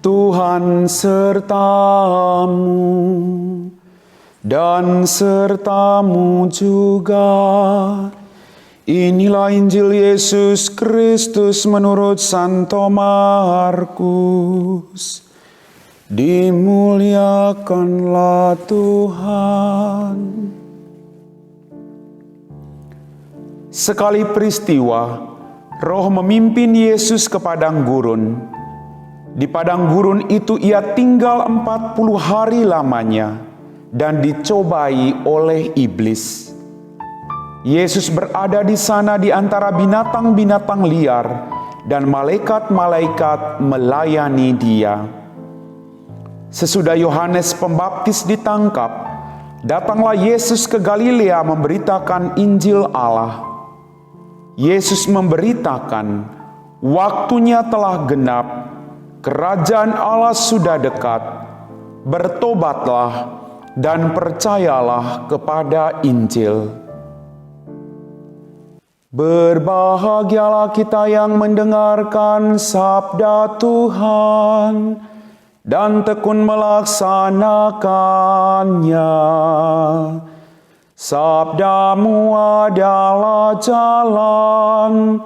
Tuhan sertamu dan sertamu juga. Inilah Injil Yesus Kristus menurut Santo Markus. Dimuliakanlah Tuhan. Sekali peristiwa, Roh memimpin Yesus ke padang gurun. Di padang gurun itu ia tinggal 40 hari lamanya dan dicobai oleh iblis. Yesus berada di sana di antara binatang-binatang liar dan malaikat-malaikat melayani dia. Sesudah Yohanes Pembaptis ditangkap, datanglah Yesus ke Galilea memberitakan Injil Allah. Yesus memberitakan, waktunya telah genap, kerajaan Allah sudah dekat, bertobatlah dan percayalah kepada Injil. Berbahagialah kita yang mendengarkan sabda Tuhan dan tekun melaksanakannya. Sabdamu adalah jalan,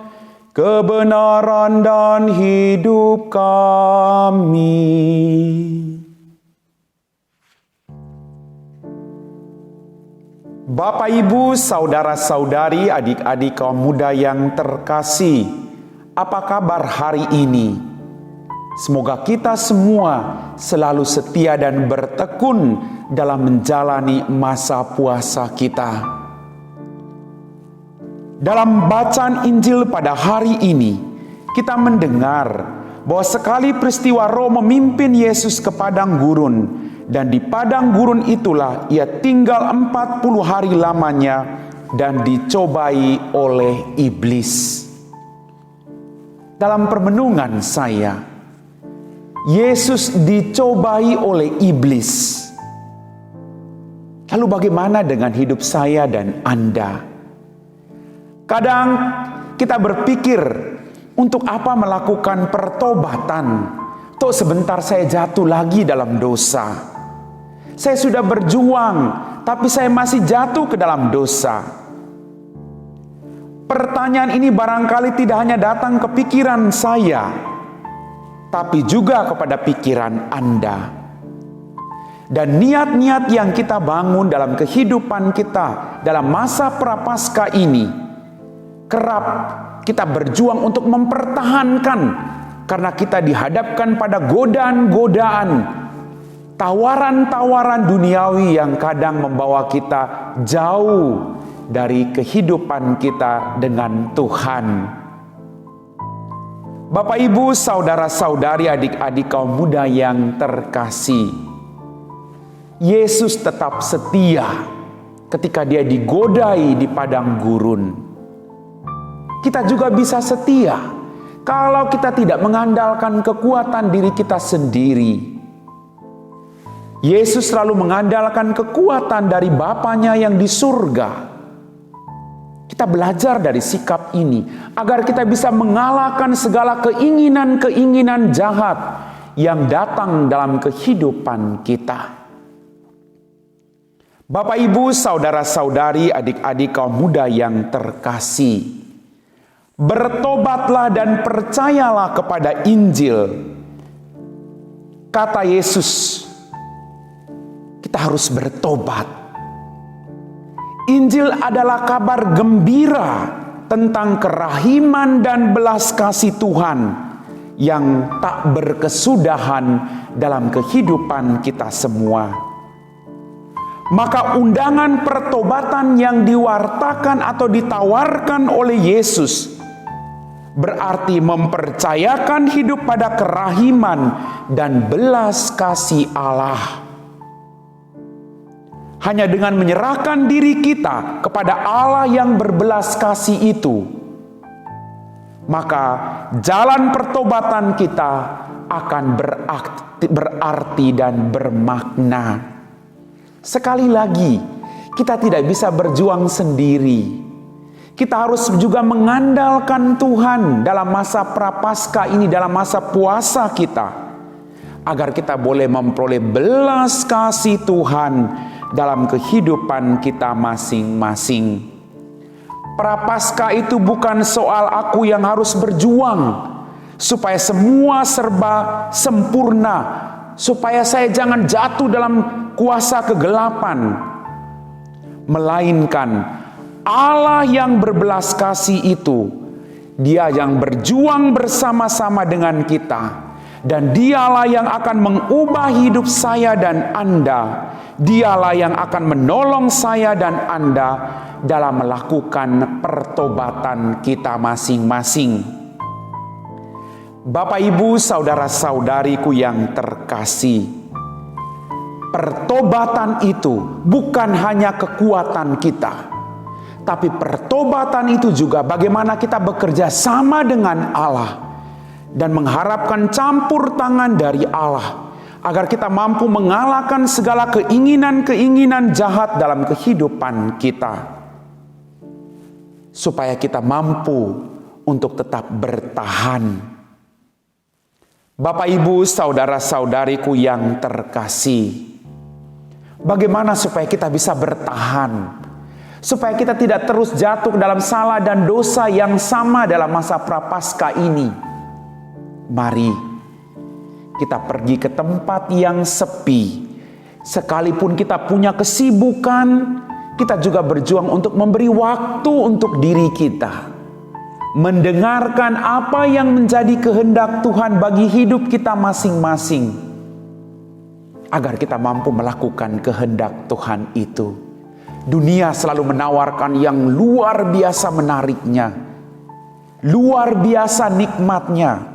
kebenaran dan hidup kami. Bapak, Ibu, saudara-saudari, adik-adik kaum muda yang terkasih, apa kabar hari ini? Semoga kita semua selalu setia dan bertekun dalam menjalani masa puasa kita. Dalam bacaan Injil pada hari ini, kita mendengar bahwa sekali peristiwa Roh memimpin Yesus ke padang gurun, dan di padang gurun itulah ia tinggal 40 hari lamanya dan dicobai oleh iblis. Dalam permenungan saya, Yesus dicobai oleh iblis. Lalu bagaimana dengan hidup saya dan Anda? Kadang kita berpikir, untuk apa melakukan pertobatan? Toh sebentar saya jatuh lagi dalam dosa. Saya sudah berjuang, tapi saya masih jatuh ke dalam dosa. Pertanyaan ini barangkali tidak hanya datang ke pikiran saya, tapi juga kepada pikiran Anda. Dan niat-niat yang kita bangun dalam kehidupan kita dalam masa prapaskah ini, kerap kita berjuang untuk mempertahankan, karena kita dihadapkan pada godaan-godaan, tawaran-tawaran duniawi yang kadang membawa kita jauh dari kehidupan kita dengan Tuhan. Bapak, Ibu, saudara-saudari, adik-adik kaum muda yang terkasih, Yesus tetap setia ketika dia digodai di padang gurun. Kita juga bisa setia kalau kita tidak mengandalkan kekuatan diri kita sendiri. Yesus selalu mengandalkan kekuatan dari Bapanya yang di surga. Kita belajar dari sikap ini agar kita bisa mengalahkan segala keinginan-keinginan jahat yang datang dalam kehidupan kita. Bapak, Ibu, saudara-saudari, adik-adik kaum muda yang terkasih, bertobatlah dan percayalah kepada Injil. Kata Yesus, kita harus bertobat. Injil adalah kabar gembira tentang kerahiman dan belas kasih Tuhan yang tak berkesudahan dalam kehidupan kita semua. Maka undangan pertobatan yang diwartakan atau ditawarkan oleh Yesus berarti mempercayakan hidup pada kerahiman dan belas kasih Allah. Hanya dengan menyerahkan diri kita kepada Allah yang berbelas kasih itu, maka jalan pertobatan kita akan berarti dan bermakna. Sekali lagi, kita tidak bisa berjuang sendiri. Kita harus juga mengandalkan Tuhan dalam masa prapaskah ini, dalam masa puasa kita. agar kita boleh memperoleh belas kasih Tuhan dalam kehidupan kita masing-masing. Prapaskah itu bukan soal aku yang harus berjuang supaya semua serba sempurna, supaya saya jangan jatuh dalam kuasa kegelapan, melainkan Allah yang berbelas kasih itu, Dia yang berjuang bersama-sama dengan kita, dan Dialah yang akan mengubah hidup saya dan Anda. Dialah yang akan menolong saya dan Anda dalam melakukan pertobatan kita masing-masing. Bapak, Ibu, saudara-saudariku yang terkasih, pertobatan itu bukan hanya kekuatan kita, tapi pertobatan itu juga bagaimana kita bekerja sama dengan Allah dan mengharapkan campur tangan dari Allah agar kita mampu mengalahkan segala keinginan-keinginan jahat dalam kehidupan kita, supaya kita mampu untuk tetap bertahan. Bapak, Ibu, saudara-saudariku yang terkasih, bagaimana supaya kita bisa bertahan? Supaya kita tidak terus jatuh dalam salah dan dosa yang sama dalam masa prapaskah ini. Mari kita pergi ke tempat yang sepi. Sekalipun kita punya kesibukan, kita juga berjuang untuk memberi waktu untuk diri kita, mendengarkan apa yang menjadi kehendak Tuhan bagi hidup kita masing-masing, agar kita mampu melakukan kehendak Tuhan itu. Dunia selalu menawarkan yang luar biasa menariknya, luar biasa nikmatnya.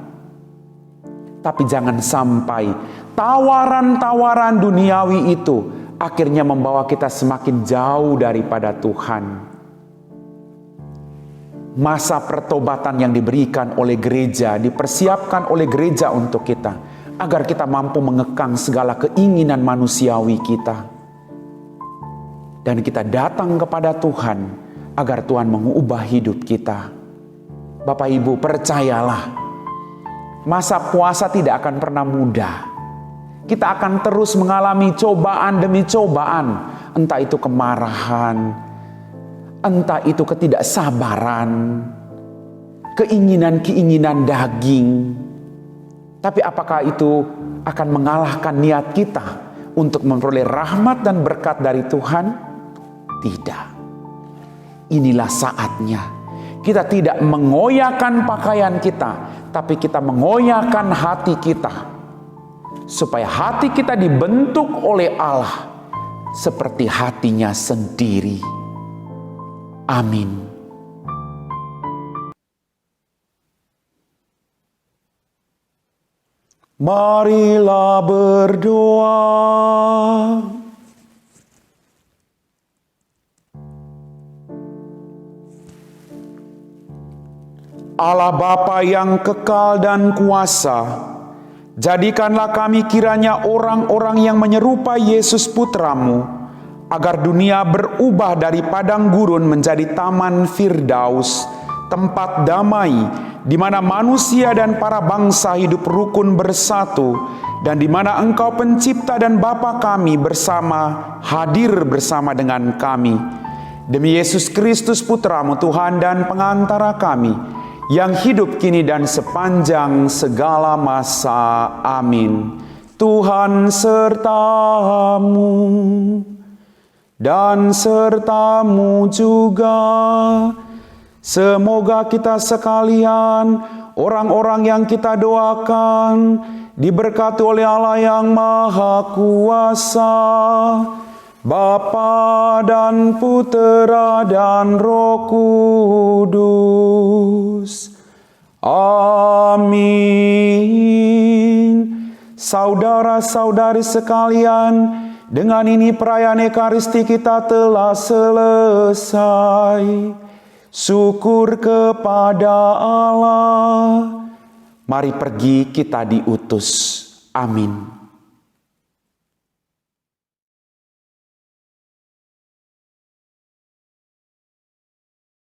Tapi jangan sampai tawaran-tawaran duniawi itu akhirnya membawa kita semakin jauh daripada Tuhan. Masa pertobatan yang diberikan oleh gereja, dipersiapkan oleh gereja untuk kita, agar kita mampu mengekang segala keinginan manusiawi kita. Dan kita datang kepada Tuhan, agar Tuhan mengubah hidup kita. Bapak, Ibu, percayalah, masa puasa tidak akan pernah mudah. Kita akan terus mengalami cobaan demi cobaan, entah itu kemarahan, entah itu ketidaksabaran, keinginan-keinginan daging. Tapi apakah itu akan mengalahkan niat kita untuk memperoleh rahmat dan berkat dari Tuhan? Tidak. Inilah saatnya kita tidak mengoyakkan pakaian kita, tapi kita mengoyakkan hati kita, supaya hati kita dibentuk oleh Allah seperti hatinya sendiri. Amin. Marilah berdoa. Allah Bapa yang kekal dan kuasa, jadikanlah kami kiranya orang-orang yang menyerupai Yesus Putra-Mu, agar dunia berubah dari padang gurun menjadi taman Firdaus, tempat damai di mana manusia dan para bangsa hidup rukun bersatu, dan di mana Engkau Pencipta dan Bapa kami hadir bersama dengan kami. Demi Yesus Kristus Putra-Mu, Tuhan dan pengantara kami, yang hidup kini dan sepanjang segala masa. Amin. Tuhan sertamu dan sertamu juga. Semoga kita sekalian, orang-orang yang kita doakan, diberkati oleh Allah yang Maha Kuasa, Bapa dan Putera dan Roh Kudus. Amin. Saudara-saudari sekalian, dengan ini perayaan Ekaristi kita telah selesai. Syukur kepada Allah. Mari pergi, kita diutus. Amin.